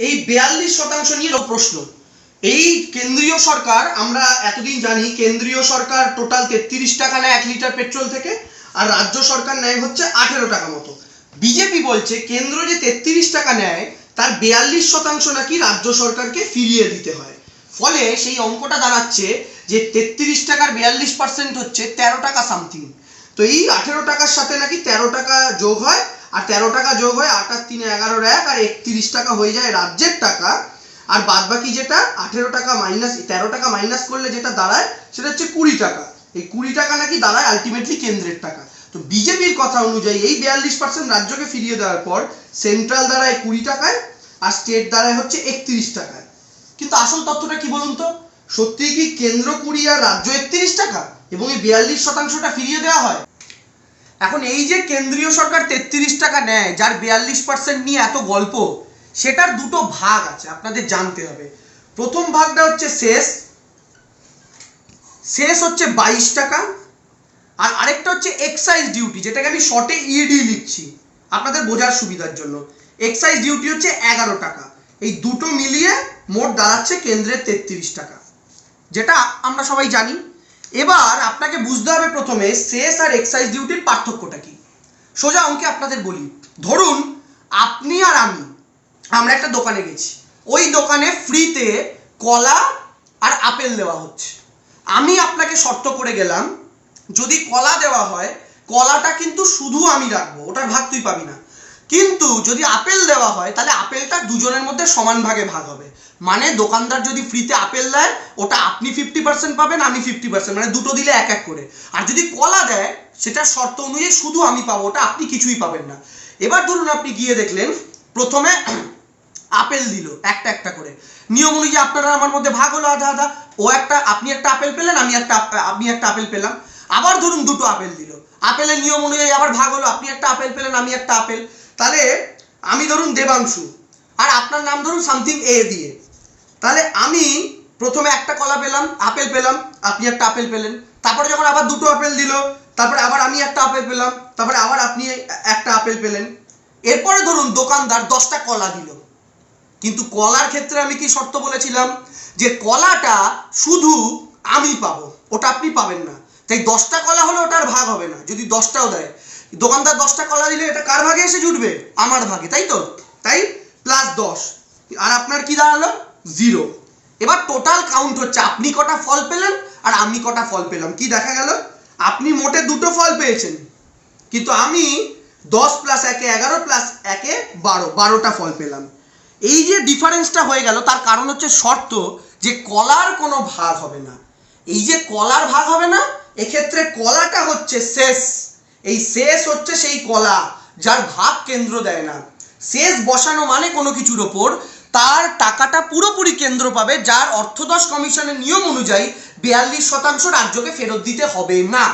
এই 42% নিয়ে প্রশ্ন। এই কেন্দ্রীয় সরকার, আমরা এতদিন জানি কেন্দ্রীয় সরকার টোটাল 33 টাকা নেয় 1 লিটার পেট্রোল থেকে, আর রাজ্য সরকার নেয় হচ্ছে 18 টাকা মতো। বিজেপি বলছে কেন্দ্র যে 33 টাকা নেয় তার 42% নাকি রাজ্য সরকারকে ফিরিয়ে দিতে হয়। ফলে সেই অঙ্কটা দাঁড়াচ্ছে যে 33 টাকার 42% হচ্ছে 13 টাকা সামথিং। তো এই 18 টাকার সাথে নাকি 13 টাকা যোগ হয়, আর 13 টাকা যোগ হয় 8 আর 3 11 এক, আর 31 টাকা হয়ে যায় রাজ্যের টাকা। আর বাদ বাকি যেটা 18 টাকা মাইনাস 13 টাকা মাইনাস করলে যেটা দাঁড়ায় সেটা হচ্ছে 20 টাকা। এই 20 টাকা নাকি দাঁড়ায় আলটিমেটলি কেন্দ্রের টাকা। তো বিজেপির কথা অনুযায়ী এই 42% রাজ্যকে ফিরিয়ে দেওয়ার পর সেন্ট্রাল দাঁড়ায় 20 টাকায় আর স্টেট দাঁড়ায় হচ্ছে 31 টাকায়। কিন্তু আসল তথ্যটা কি বলুন তো, সত্যি কি কেন্দ্র 20 আর রাজ্য 31 টাকা এবং এই 42%টা ফিরিয়ে দেওয়া হয়? এখন এই যে কেন্দ্রীয় সরকার 33 টাকা নেয়, যার 42% নিয়ে এত গল্প, সেটার দুটো ভাগ আছে, আপনাদের জানতে হবে। প্রথম ভাগটা হচ্ছে শেষ হচ্ছে 22 টাকা, আর আরেকটা হচ্ছে এক্সাইজ ডিউটি, যেটাকে আমি শর্টে ইডি লিখছি আপনাদের বোঝার সুবিধার জন্য। এক্সাইজ ডিউটি হচ্ছে 11 টাকা। এই দুটো মিলিয়ে মোট দাঁড়াচ্ছে কেন্দ্রের 33 টাকা, যেটা আমরা সবাই জানি। এবার আপনাকে বুঝতে হবে প্রথমে সেস আর এক্সাইজ ডিউটির পার্থক্যটা কি। সোজা অঙ্কে আপনাদের বলি, ধরুন আপনি আর আমরা একটা দোকানে গেছি, ওই দোকানে ফ্রিতে কলা আর আপেল দেওয়া হচ্ছে। আমি আপনাকে শর্ত করে গেলাম, যদি কলা দেওয়া হয় কলাটা কিন্তু শুধু আমি রাখবো, ওটার ভাগ তুই পাবি না। কিন্তু যদি আপেল দেওয়া হয় তাহলে আপেলটা দুজনের মধ্যে সমান ভাগে ভাগ হবে। মানে দোকানদার যদি ফ্রিতে আপেল দেয় ওটা আপনি 50% পাবেন, আমি 50%, মানে দুটো দিলে এক এক করে। আর যদি কলা দেয় সেটা শর্ত অনুযায়ী শুধু আমি পাবো, ওটা আপনি কিছুই পাবেন না। এবার ধরুন আপনি গিয়ে দেখলেন প্রথমে আপেল দিল একটা একটা করে, নিয়ম অনুযায়ী আপনারা আমার মধ্যে ভাগ হলো আধা আধা। আপনি একটা আপেল পেলেন, আমি একটা আপেল পেলাম। আবার ধরুন দুটো আপেল দিল, আপেলের নিয়ম অনুযায়ী আবার ভাগ হলো, আপনি একটা আপেল পেলেন, আমি একটা আপেল। তাহলে আমি ধরুন দেবাংশু আর আপনার নাম ধরুন সামথিং এ দিয়ে, তাহলে আমি প্রথমে একটা কলা পেলাম, আপেল পেলাম, আপনি একটা আপেল পেলেন। তারপরে যখন আবার দুটো আপেল দিল, তারপরে আবার আমি একটা আপেল পেলাম, তারপরে আবার আপনি একটা আপেল পেলেন। এরপরে ধরুন দোকানদার 10টা কলা দিল, কিন্তু কলার ক্ষেত্রে আমি কি শর্ত বলেছিলাম যে কলাটা শুধু আমি পাবো, ওটা আপনি পাবেন না। তাই 10টা কলা হলে ওটার ভাগ হবে না। যদি 10টাও দেয়, দোকানদার 10টা কলা দিলে এটা কার ভাগে এসে জুটবে? আমার ভাগে, তাই তো? তাই +10, আর আপনার কি দাঁড়ালো? 0। এবার টোটাল কাউন্ট হচ্ছে আপনি কটা ফল পেলেন আর আমি কটা ফল পেলাম। কি দেখা গেল? আপনি মোটে দুটো ফল পেয়েছেন, কিন্তু আমি 10 + 1 11 + 1 12টা ফল পেলাম। এই যে ডিফারেন্সটা হয়ে গেল তার কারণ হচ্ছে শর্ত যে কলার কোনো ভাগ হবে না। এই যে কলার ভাগ হবে না, এক্ষেত্রে কলাটা হচ্ছে শেষ। এই শেষ হচ্ছে সেই কলা যার ভাগ কেন্দ্র দেয় না। শেষ বসানো মানে কোনো কিছুর ওপর তার টাকাটা পুরোপুরি কেন্দ্র পাবে, যার অর্থদশ কমিশনের নিয়ম অনুযায়ী 42% রাজ্যকে ফেরত দিতে হবে না।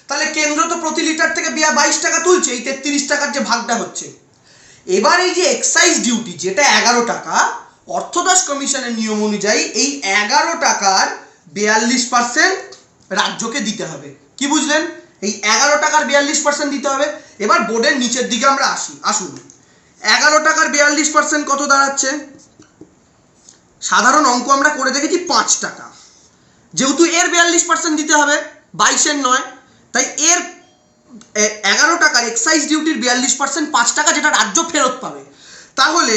তাহলে কেন্দ্র তো প্রতি লিটার থেকে 22 টাকা তুলছে, এই 33 টাকার যে ভাগটা হচ্ছে। এবার এই যে এক্সাইজ ডিউটি যেটা 11 টাকা, অর্থদশ কমিশনের নিয়ম অনুযায়ী এই 11 টাকার 42% রাজ্যকে দিতে হবে। কি বুঝলেন? এই 11 টাকার 42% দিতে হবে। এবার বোর্ডের নিচের দিকে আমরা আসুন। 11 টাকার 42% কত দাঁড়াচ্ছে? সাধারণ অঙ্ক আমরা করে দেখেছি 5 টাকা। যেহেতু এর 42% দিতে হবে, 22-এর নয়, তাই এর 11 টাকার এক্সাইজ ডিউটির 42% 5 টাকা, যেটা রাজ্য ফেরত পাবে। তাহলে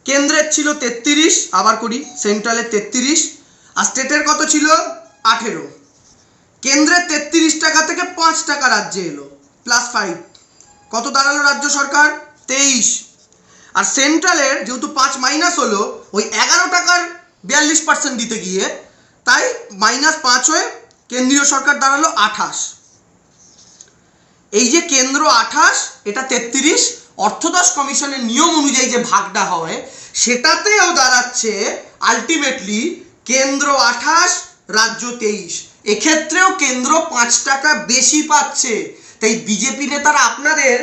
কেন্দ্রের ছিল 33, আবার করি, সেন্ট্রালের 33, আর স্টেটের কত ছিল? 18। কেন্দ্রের 33 টাকা থেকে 5 টাকা রাজ্যে এলো, +5, কত দাঁড়ালো রাজ্য সরকার? 23। আর সেন্ট্রালের যেহেতু 5 মাইনাস হলো, ওই 11 টাকার 42% দিতে গিয়ে, তাই -5 হয়ে কেন্দ্রীয় সরকার দাঁড়ালো 28। এই যে কেন্দ্র 28, এটা 33, অর্থদশ কমিশনের নিয়ম অনুযায়ী যে ভাগটা হয় সেটাতেও দাঁড়াচ্ছে আলটিমেটলি কেন্দ্র 28, রাজ্য 23। এক্ষেত্রেও কেন্দ্র 5 টাকা বেশি পাচ্ছে। তাই বিজেপি নেতারা আপনাদের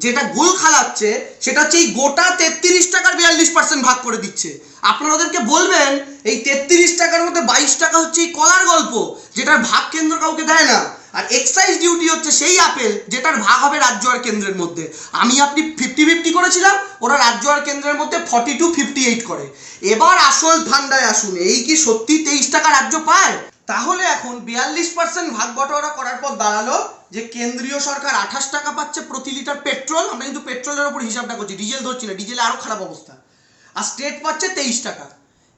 যেটা গোল খালাচ্ছে সেটা হচ্ছে এই গোটা 33 টাকার 42% ভাগ করে দিচ্ছে। আপনারা ওদেরকে বলবেন এই 33 টাকার মধ্যে 22 টাকা হচ্ছে এই কলার গল্প, যেটার ভাগ কেন্দ্র কাউকে দেয় না। আর এক্সাইজ ডিউটি হচ্ছে সেই আপেল যেটার ভাগ হবে রাজ্য আর কেন্দ্রের মধ্যে। আমি আপনি 50-50 করেছিলাম, ওরা রাজ্য আর কেন্দ্রের মধ্যে 42-58 করে। এবার আসল ধান্দায় আসুন, এই কি সত্যি 23 টাকা রাজ্য পায়? তাহলে এখন 42% ভাগ বটোয়ারা করার পর দাঁড়ালো যে কেন্দ্রীয় সরকার 28 টাকা পাচ্ছে প্রতি লিটার পেট্রোল, আমরা কিন্তু পেট্রোলের উপর হিসাবটা করছি, ডিজেল ধরছি না, ডিজেলে আরো খারাপ অবস্থা, আর স্টেট পাচ্ছে 23 টাকা।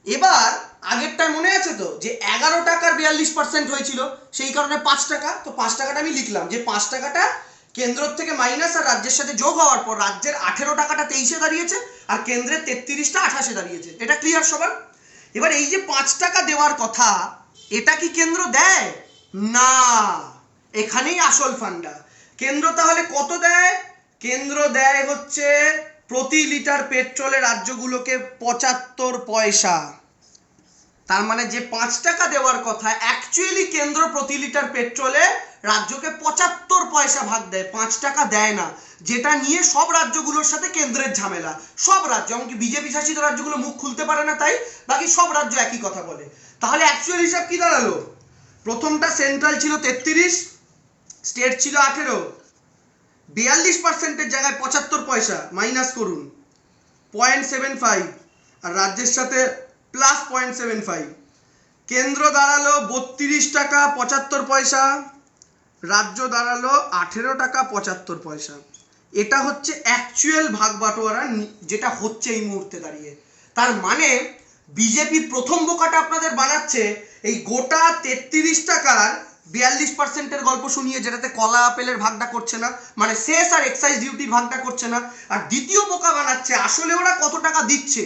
এবার আগেরটায় মনে আছে তো যে 11 টাকার 42% হয়েছিল, সেই কারণে 5 টাকা, তো 5 টাকাটা আমি লিখলাম যে 5 টাকাটা কেন্দ্র থেকে মাইনাস আর রাজ্যের সাথে যোগ হওয়ার পর রাজ্যের 18 টাকাটা 23-এ দাঁড়িয়েছে আর কেন্দ্রের 33টা 28-এ দাঁড়িয়েছে। এটা ক্লিয়ার সবার? এবার এই যে 5 টাকা দেওয়ার কথা, এটা কি কেন্দ্র দেয়? না, এখানেই আসল ফান্ডা। কেন্দ্র তাহলে কত দেয়? কেন্দ্র দেয় হচ্ছে প্রতি লিটার পেট্রোলে রাজ্যগুলোকে 75 পয়সা। তার মানে যে 5 টাকা দেওয়ার কথা, অ্যাকচুয়ালি কেন্দ্র প্রতি লিটার পেট্রোলে রাজ্যকে 75 পয়সা ভাগ দেয়, 5 টাকা দেয় না, যেটা নিয়ে সব রাজ্যগুলোর সাথে কেন্দ্রের ঝামেলা। সব রাজ্য, এমনকি বিজেপি শাসিত রাজ্যগুলো মুখ খুলতে পারে না, তাই বাকি সব রাজ্য একই কথা বলে। তাহলে অ্যাকচুয়াল হিসাব কি দাঁড়ালো? প্রথমটা সেন্ট্রাল ছিল 33, স্টেট ছিল 18, 42%-এর জায়গায় 75 পয়সা মাইনাস করুন 0.75, আর রাজ্যের সাথে প্লাস 0.75, কেন্দ্র দাঁড়ালো 32 টাকা 75 পয়সা, রাজ্য দাঁড়ালো 18 টাকা 75 পয়সা। এটা হচ্ছে অ্যাকচুয়াল ভাগ বাটোয়ারা যেটা হচ্ছে এই মুহূর্তে দাঁড়িয়ে। তার মানে বিজেপি প্রথম বোকাটা আপনাদের বানাচ্ছে এই গোটা 33 টাকার 42%-এর গল্প শুনিয়ে, যেটাতে কলা আপেলের ভাগটা করছে না, মানে সেস আর এক্সাইজ ডিউটির ভাগটা করছে না। আর দ্বিতীয় বোকা বানাচ্ছে আসলে ওরা কত টাকা দিচ্ছে,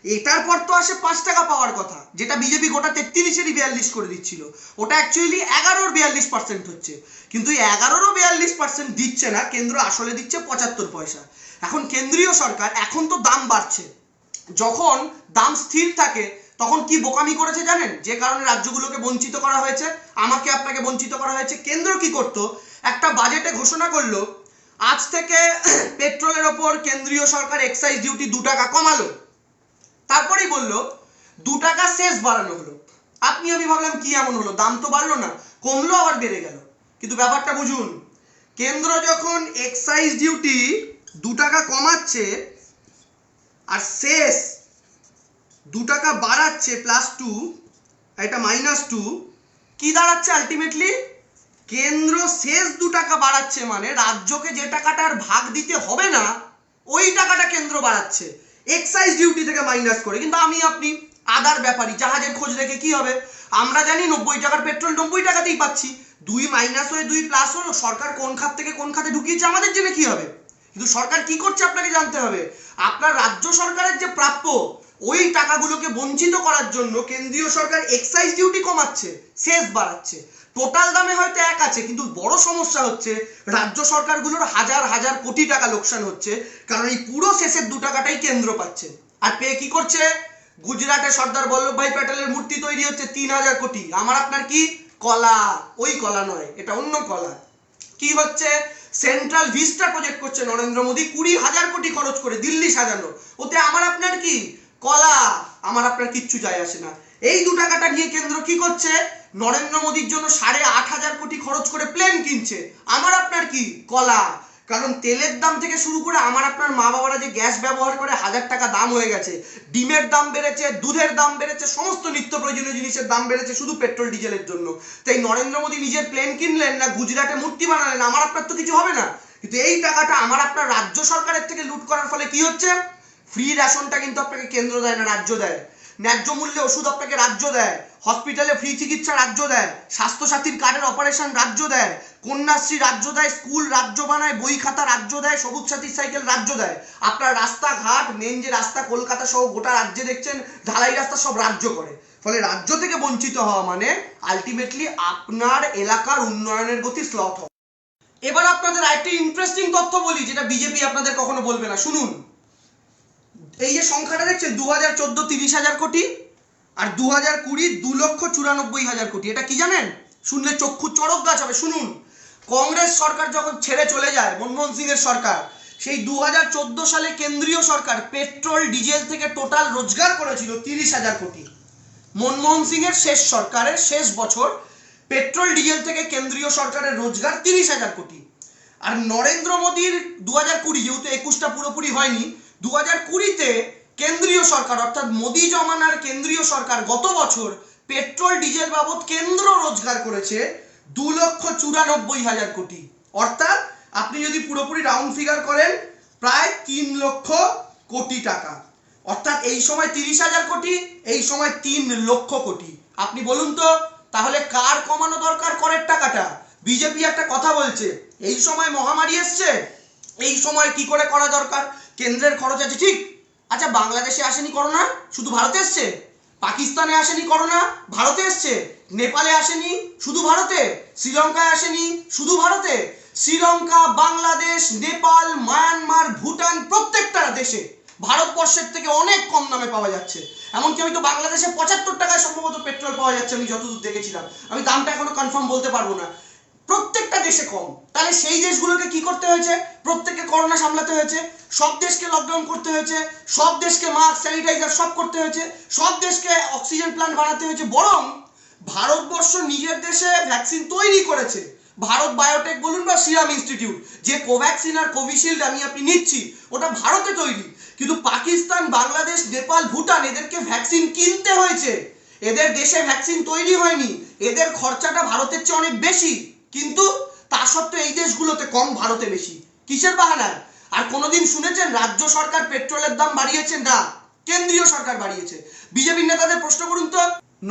এটার পর তো আসে 5 টাকা পাওয়ার কথা, যেটা বিজেপি গোটা 33-এরই 42 করে দিচ্ছিল, ওটা অ্যাকচুয়ালি 11-র 42% হচ্ছে। কিন্তু 11-রও 42% দিচ্ছে না, কেন্দ্র আসলে দিচ্ছে 75 পয়সা। এখন কেন্দ্রীয় সরকার, এখন তো দাম বাড়ছে, যখন দাম স্থির থাকে তখন কি বোকামি করেছে জানেন? যে কারণে রাজ্যগুলোকে বঞ্চিত করা হয়েছে, আমাকে আপনাকে বঞ্চিত করা হয়েছে। কেন্দ্র কি করতো? একটা বাজেটে ঘোষণা করলো আজ থেকে পেট্রোলের ওপর কেন্দ্রীয় সরকার এক্সাইজ ডিউটি 2 টাকা কমালো, তারপরেই বললো 2 টাকা শেষ বাড়ানো হলো। আপনি আমি ভাবলাম কি এমন হলো, দাম তো বাড়লো না, কমলো আবার বেড়ে গেল। কিন্তু ব্যাপারটা বুঝুন, কেন্দ্র যখন এক্সাইজ ডিউটি 2 টাকা কমাচ্ছে আর শেষ 2 টাকা বাড়াচ্ছে +2, এটা -2, কি দাঁড়াচ্ছে আলটিমেটলি? কেন্দ্র শেষ 2 টাকা বাড়াচ্ছে মানে রাজ্যকে যে টাকাটার ভাগ দিতে হবে না ওই টাকাটা কেন্দ্র বাড়াচ্ছে এক্সাইজ ডিউটি থেকে মাইনাস করে। কিন্তু আমি আপনি আদার ব্যাপারী, জাহাজের খোঁজ রেখে কি হবে? আমরা জানি 90 টাকার পেট্রোল 90 টাকাতেই পাচ্ছি, 2 মাইনাস হয়ে 2 প্লাস হলো, সরকার কোন খাত থেকে কোন খাতে ঢুকিয়েছে আমাদের জেনে কি হবে? কিন্তু সরকার কি করছে আপনাকে জানতে হবে। আপনার রাজ্য সরকারের যে প্রাপ্য ওই টাকাগুলোকে বঞ্চিত করার জন্য কেন্দ্রীয় সরকার এক্সাইজ ডিউটি কমাচ্ছে, সেস বাড়াচ্ছে। টোটাল দামে হয়তো এক আছে, কিন্তু বড় সমস্যা হচ্ছে রাজ্য সরকারগুলোর হাজার হাজার কোটি টাকা লোকসান হচ্ছে, কারণ এই পুরো শেষের 2 টাকাটাই কেন্দ্র পাচ্ছে। আর পেয়ে কি করছে? গুজরাটে সর্দার বল্লভভাই প্যাটেলের মূর্তি তৈরি হচ্ছে 3000 কোটি, আমার আপনার কি কলা? ওই কলা নয়, এটা অন্য কলা। কি হচ্ছে? সেন্ট্রাল ভিস্টা প্রজেক্ট করছে নরেন্দ্র মোদী 20,000 কোটি খরচ করে, দিল্লি সাজানো, ওতে আমার আপনার কি কলা? আমার আপনার কিচ্ছু যায় আসে না। এই 2 টাকাটা নিয়ে কেন্দ্র কি করছে? নরেন্দ্র মোদীর জন্য 8,500 কোটি খরচ করে প্লেন কিনছে, আমার আপনার কি কলা? কারণ তেলের দাম থেকে শুরু করে আমার আপনার মা বাবারা যে গ্যাস ব্যবহার করে 1000 টাকা দাম হয়ে গেছে, ডিমের দাম বেড়েছে, দুধের দাম বেড়েছে, সমস্ত নিত্য প্রয়োজনীয় জিনিসের দাম বেড়েছে শুধু পেট্রোল ডিজেলের জন্য। তাই নরেন্দ্র মোদী নিজের প্লেন কিনলেন না গুজরাটে মূর্তি বানালেন, আমার আপনার তো কিছু হবে না। কিন্তু এই টাকাটা আমার আপনার রাজ্য সরকারের থেকে লুট করার ফলে কি হচ্ছে? ফ্রি রেশনটা কিন্তু আপনাকে কেন্দ্র দেয় না, রাজ্য দেয়। ন্যায্য মূল্যে ওষুধ আপনাকে রাজ্য দেয়, হসপিটালে ফ্রি চিকিৎসা রাজ্য দেয়, স্বাস্থ্যসাথীর কার্ডের অপারেশন রাজ্য দেয়, কন্যাশ্রী রাজ্য দেয়, স্কুল রাজ্য বানায়, বই খাতা রাজ্য দেয়, সবুজ সাথীর সাইকেল রাজ্য দেয়। আপনার রাস্তাঘাট, মেন যে রাস্তা কলকাতা সহ গোটা রাজ্যে দেখছেন ঢালাই রাস্তা সব রাজ্য করে। ফলে রাজ্য থেকে বঞ্চিত হওয়া মানে আলটিমেটলি আপনার এলাকার উন্নয়নের গতি স্লথ হওয়া। এবার আপনাদের আরেকটি ইন্টারেস্টিং তথ্য বলি, যেটা বিজেপি আপনাদের কখনো বলবে না, শুনুন। এই যে সংখ্যাটা দেখছেন 2014 30,000 কোটি আর 2020 2,94,000 কোটি, এটা কি জানেন? শুনলে চক্ষু চড়ক গাছ হবে। শুনুন, কংগ্রেস সরকার যখন ছেড়ে চলে যায় মনমোহন সিং এর সরকার, সেই 2014 সালে কেন্দ্রীয় সরকার পেট্রোল ডিজেল থেকে টোটাল রোজগার করেছিল 30,000 কোটি। মনমোহন সিং এর শেষ সরকারের শেষ বছর পেট্রোল ডিজেল থেকে কেন্দ্রীয় সরকারের রোজগার 30,000 কোটি। আর নরেন্দ্র মোদীর 2020, যেহেতু 21টা পুরোপুরি হয়নি, 2020-তে কেন্দ্রীয় সরকার অর্থাৎ মোদী জমানার কেন্দ্রীয় সরকার গত বছর পেট্রোল ডিজেল বাবদ কেন্দ্র রোজগার করেছে 2,94,000 কোটি। অর্থাৎ আপনি যদি পুরোপুরি রাউন্ড ফিগার করেন প্রায় 3 লক্ষ কোটি টাকা। অর্থাৎ এই সময় 30,000 কোটি, এই সময় 3 লক্ষ কোটি। আপনি বলুন তো তাহলে কার কমানো দরকার করের টাকাটা? বিজেপি একটা কথা বলছে, এই সময় মহামারী এসছে, এই সময় কি করে করা দরকার, কেন্দ্রের খরচ আছে ঠিক। আচ্ছা বাংলাদেশে আসেনি করোনা, শুধু ভারতে এসছে? পাকিস্তানে আসেনি করোনা, ভারতে এসছে? নেপালে আসেনি, শুধু ভারতে? শ্রীলঙ্কায় আসেনি, শুধু ভারতে? শ্রীলঙ্কা, বাংলাদেশ, নেপাল, মায়ানমার, ভুটান প্রত্যেকটা দেশে ভারতবর্ষের থেকে অনেক কম দামে পাওয়া যাচ্ছে। এমনকি আমি তো বাংলাদেশে 75 টাকায় সম্ভবত পেট্রোল পাওয়া যাচ্ছে, আমি যতদূর দেখেছিলাম। আমি দামটা এখনো কনফার্ম বলতে পারবো না। প্রত্যেকটা দেশে কম। তাহলে সেই দেশগুলোকে কি করতে হয়েছে? প্রত্যেককে করোনা সামলাতে হয়েছে, সব দেশকে লকডাউন করতে হয়েছে, সব দেশকে মাস্ক, স্যানিটাইজার সব করতে হয়েছে, সব দেশকে অক্সিজেন প্ল্যান্ট বানাতে হয়েছে। বরং ভারতবর্ষ নিজের দেশে ভ্যাকসিন তৈরি করেছে। ভারত বায়োটেক বলুন বা সিরাম ইনস্টিটিউট, যে কোভ্যাক্সিন আর কোভিশিল্ড আমি আপনি নিচ্ছি ওটা ভারতে তৈরি। কিন্তু পাকিস্তান, বাংলাদেশ, নেপাল, ভুটান এদেরকে ভ্যাকসিন কিনতে হয়েছে। এদের দেশে ভ্যাকসিন তৈরি হয়নি, এদের খরচাটা ভারতের চেয়ে অনেক বেশি। কিন্তু তা সত্ত্বেও এই দেশগুলোতে কম, ভারতে বেশি। কিসের বাহানায়? আর কোনোদিন শুনেছেন রাজ্য সরকার পেট্রোলের দাম বাড়িয়েছে? না, কেন্দ্রীয় সরকার বাড়িয়েছে। বিজেপির নেতাদের প্রশ্ন করুন তো,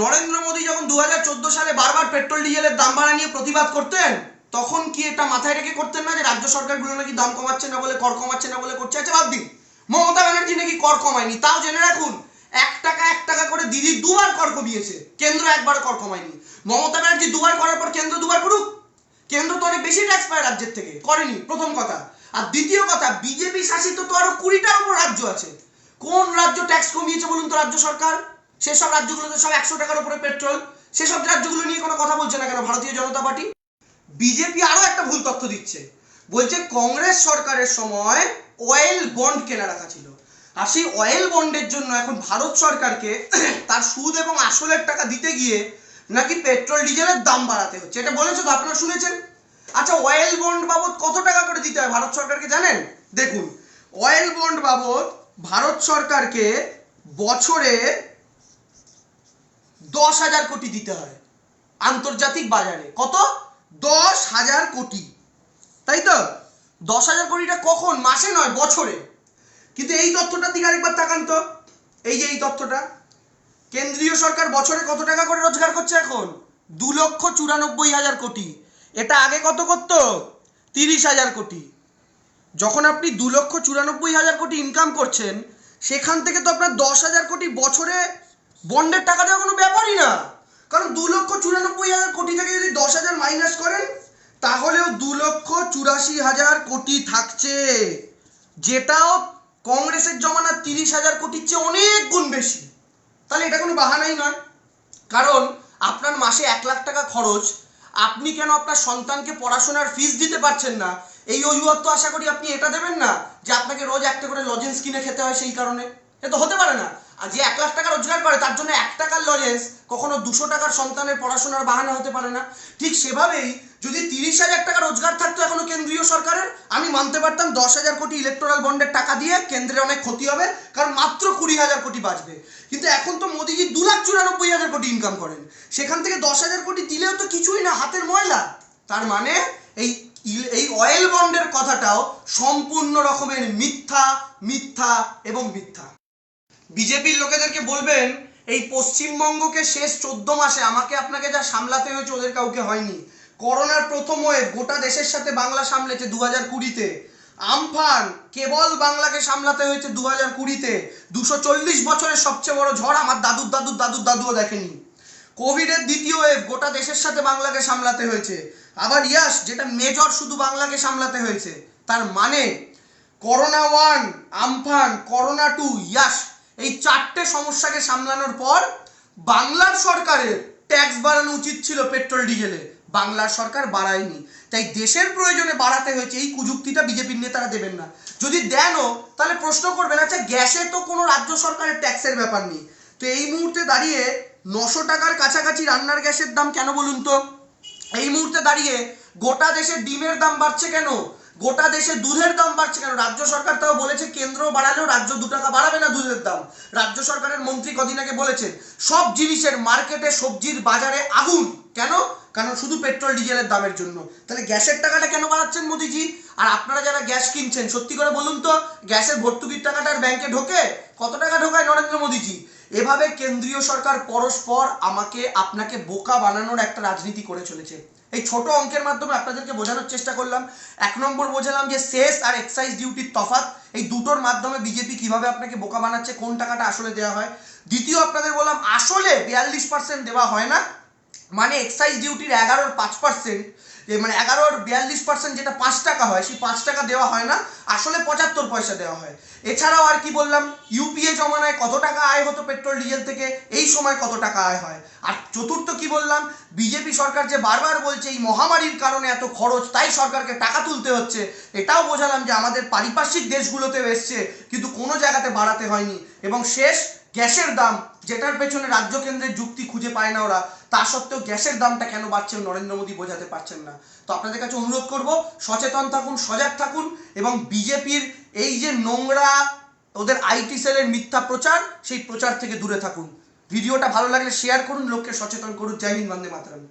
নরেন্দ্র মোদী যখন 2014 সালে বারবার পেট্রোল ডিজেলের দাম বাড়া নিয়ে প্রতিবাদ করতেন, তখন কি এটা মাথায় রেখে করতেন না যে রাজ্য সরকারগুলো নাকি দাম কমাচ্ছে না বলে, কর কমাচ্ছে না বলে করছে? আচ্ছা বাদ দিন, মমতা ব্যানার্জি নাকি কর কমায়নি, তাও জেনে রাখুন 1 টাকা 1 টাকা করে দিদি দুবার কর কমিয়েছে, কেন্দ্র একবারও কর কমায়নি। মমতা ব্যানার্জি দুবার করার পর কেন্দ্র দুবার করুক? কেন্দ্র তো অনেক বেশি ট্যাক্স পায় রাজ্যের থেকে, করেনি, প্রথম কথা। আর দ্বিতীয় কথা, বিজেপি শাসিত তো আরো 20টার উপর রাজ্য আছে। কোন রাজ্য ট্যাক্স কমিয়েছে বলুন তো রাজ্য সরকার? সেসব রাজ্যগুলোতে সব 100 টাকার উপরে পেট্রোল। সেসব রাজ্যগুলো নিয়ে কোনো কথা বলছে না কেন ভারতীয় জনতা পার্টি? বিজেপি আরো একটা ভুল তথ্য দিচ্ছে, বলছে কংগ্রেস সরকারের সময় অয়েল বন্ড কেনা রাখা ছিল, আর সেই অয়েল বন্ডের জন্য এখন ভারত সরকারকে তার সুদ এবং আসলের টাকা দিতে গিয়ে নাকি পেট্রোল ডিজেলের দাম বাড়াতে হচ্ছে। এটা বলেছে তো, আপনারা শুনেছেন? আচ্ছা অয়েল বন্ড বাবদ কত টাকা করে দিতে হয় ভারত সরকারকে জানেন? দেখুন, অয়েল বন্ড বাবদ ভারত সরকারকে বছরে 10,000 কোটি দিতে হয় আন্তর্জাতিক বাজারে। কত? 10,000 কোটি, তাই তো? 10,000 কোটিটা কখন? মাসে নয়, বছরে। কিন্তু এই তথ্যটার দিকে আরেকবার তাকান তো, এই যে এই তথ্যটা, কেন্দ্রীয় সরকার বছরে কত টাকা করে রোজগার করছে এখন? 2,94,000 কোটি। এটা আগে কত করত? 30,000 কোটি। যখন আপনি 2,94,000 কোটি ইনকাম করছেন, সেখান থেকে তো আপনার 10,000 কোটি বছরে বন্ডের টাকা দেওয়া কোনো ব্যাপারই না। কারণ 2,94,000 কোটি থেকে যদি 10,000 মাইনাস করেন, তাহলেও 2,84,000 কোটি থাকছে, যেটাও কংগ্রেসের জমানার 30,000 কোটির চেয়ে অনেক গুণ বেশি। তাহলে এটা কোনো বাহানাই নয়। কারণ আপনার মাসে 1 লাখ টাকা খরচ, আপনি কেন আপনার সন্তানকে পড়াশোনার ফিস দিতে পারছেন না, এই অজুহাত তো আশা করি আপনি এটা দেবেন না যে আপনাকে রোজ একটা করে লজেন্স কিনে খেতে হয় সেই কারণে। এটা তো হতে পারে না। আর যে 1 লাখ টাকা রোজগার করে তার জন্য 1 টাকার লজেন্স কখনো 200 টাকার সন্তানের পড়াশোনার বাহানা হতে পারে না। ঠিক সেভাবেই যদি 30,000 টাকা রোজগার থাকতো এখনো কেন্দ্রীয় সরকারের, আমি মানতে পারতাম 10,000 কোটি ইলেকট্রাল বন্ডের টাকা দিয়ে কেন্দ্রের অনেক ক্ষতি হবে, কারণ মাত্র 20,000 কোটি বাঁচবে। কিন্তু এখন তো মোদিজি 2,94,000 কোটি ইনকাম করেন, সেখান থেকে 10,000 কোটি দিলেও তো কিছুই না, হাতের ময়লা। তার মানে এই অয়েল বন্ডের কথাটাও সম্পূর্ণ রকমের মিথ্যা, মিথ্যা এবং মিথ্যা। বিজেপির লোকেদেরকে বলবেন এই পশ্চিমবঙ্গকে শেষ 14 মাসে আমাকে আপনাকে যা সামলাতে হয়েছে ওদের কাউকে হয়নি। করোনার প্রথম ওয়েভ গোটা দেশের সাথে বাংলা সামলেছে 2020-তে। আমফান কেবল বাংলাকে সামলাতে হয়েছে 2020-তে। 240 বছরের সবচেয়ে বড় ঝড় আমার দাদুর দাদুর দাদুর দাদুও দেখেনি। কোভিডের দ্বিতীয় ওয়েভ গোটা দেশের সাথে বাংলাকে সামলাতে হয়েছে। আবার ইয়াস, যেটা মেজর শুধু বাংলাকে সামলাতে হয়েছে। তার মানে করোনা 1, আমফান, করোনা 2, ইয়াস, এই 4টে সমস্যাকে সামলানোর পর বাংলার সরকারের ট্যাক্স বাড়ানো উচিত ছিল পেট্রোল ডিজেলে, বাংলার সরকার বাড়ায়নি। তাই দেশের প্রয়োজনে বাড়াতে হয়েছে, এই কুযুক্তিটা বিজেপির নেতারা দেবেন না। যদি দেনও তাহলে প্রশ্ন করবেন আচ্ছা গ্যাসে তো কোনো রাজ্য সরকারের ট্যাক্সের ব্যাপার নেই, তো এই মুহূর্তে দাঁড়িয়ে 900 টাকার কাছাকাছি রান্নার গ্যাসের দাম কেন বলুন তো? এই মুহূর্তে দাঁড়িয়ে গোটা দেশে ডিমের দাম বাড়ছে কেন, গোটা দেশে দুধের দাম বাড়ছে কেন? রাজ্য সরকার তাও বলেছে কেন্দ্র বাড়ালেও রাজ্য 2 টাকা বাড়াবে না দুধের দাম। রাজ্য সরকারের মন্ত্রী কদিন আগে বলেছেন সব জিনিসের মার্কেটে সবজির বাজারে আগুন। কেন? কারণ শুধু পেট্রোল ডিজেলের দামের জন্য। তাহলে গ্যাসের টাকাটা কেন বাড়াচ্ছেন মোদিজি? আর আপনারা যারা গ্যাস কিনছেন সত্যি করে বলুন তো, গ্যাসের ভর্তুকির টাকাটা আর ব্যাংকে ঢোকে? কত টাকা ঢোকায় নরেন্দ্র মোদিজি? এভাবে কেন্দ্রীয় সরকার পরস্পর আমাকে আপনাকে বোকা বানানোর একটা রাজনীতি করে চলেছে। এই ছোট অঙ্কের মাধ্যমে আপনাদেরকে বোঝানোর চেষ্টা করলাম। 1 নম্বর বোঝালাম যে সেস আর এক্সাইজ ডিউটির তফাৎ, এই দুটোর মাধ্যমে বিজেপি কিভাবে আপনাকে বোকা বানাচ্ছে, কোন টাকাটা আসলে দেওয়া হয়। দ্বিতীয় আপনাদের বললাম আসলে 42% দেওয়া হয় না, মানে এক্সাইজ ডিউটির 11-র 5%, মানে 11-র 42% যেটা 5 টাকা হয়, সেই 5 টাকা দেওয়া হয় না, আসলে 75 পয়সা দেওয়া হয়। এছাড়াও আর কি বললাম, ইউপিএ জমানায় কত টাকা আয় হতো পেট্রোল ডিজেল থেকে, এই সময় কত টাকা আয় হয়। আর চতুর্থ কি বললাম, বিজেপি সরকার যে বারবার বলছে এই মহামারীর কারণে এত খরচ, তাই সরকারকে টাকা তুলতে হচ্ছে, এটাও বোঝালাম যে আমাদের পারিপার্শ্বিক দেশগুলোতেও এসছে, কিন্তু কোনো জায়গাতে বাড়াতে হয়নি। এবং শেষ, গ্যাসের দাম, যেটার পেছনে রাজ্য কেন্দ্রের যুক্তি খুঁজে পায় না ওরা, তা সত্ত্বেও গ্যাসের দামটা কেন বাড়ছে নরেন্দ্র মোদী বোঝাতে পারছেন না। তো আপনাদের কাছে অনুরোধ করব, সচেতন থাকুন, সজাগ থাকুন, এবং বিজেপির এই যে নোংরা ওদের আইটি সেলের মিথ্যা প্রচার, সেই প্রচার থেকে দূরে থাকুন। ভিডিওটা ভালো লাগলে শেয়ার করুন, লোককে সচেতন করুন। জয় হিন্দ, বন্দে মাতরম।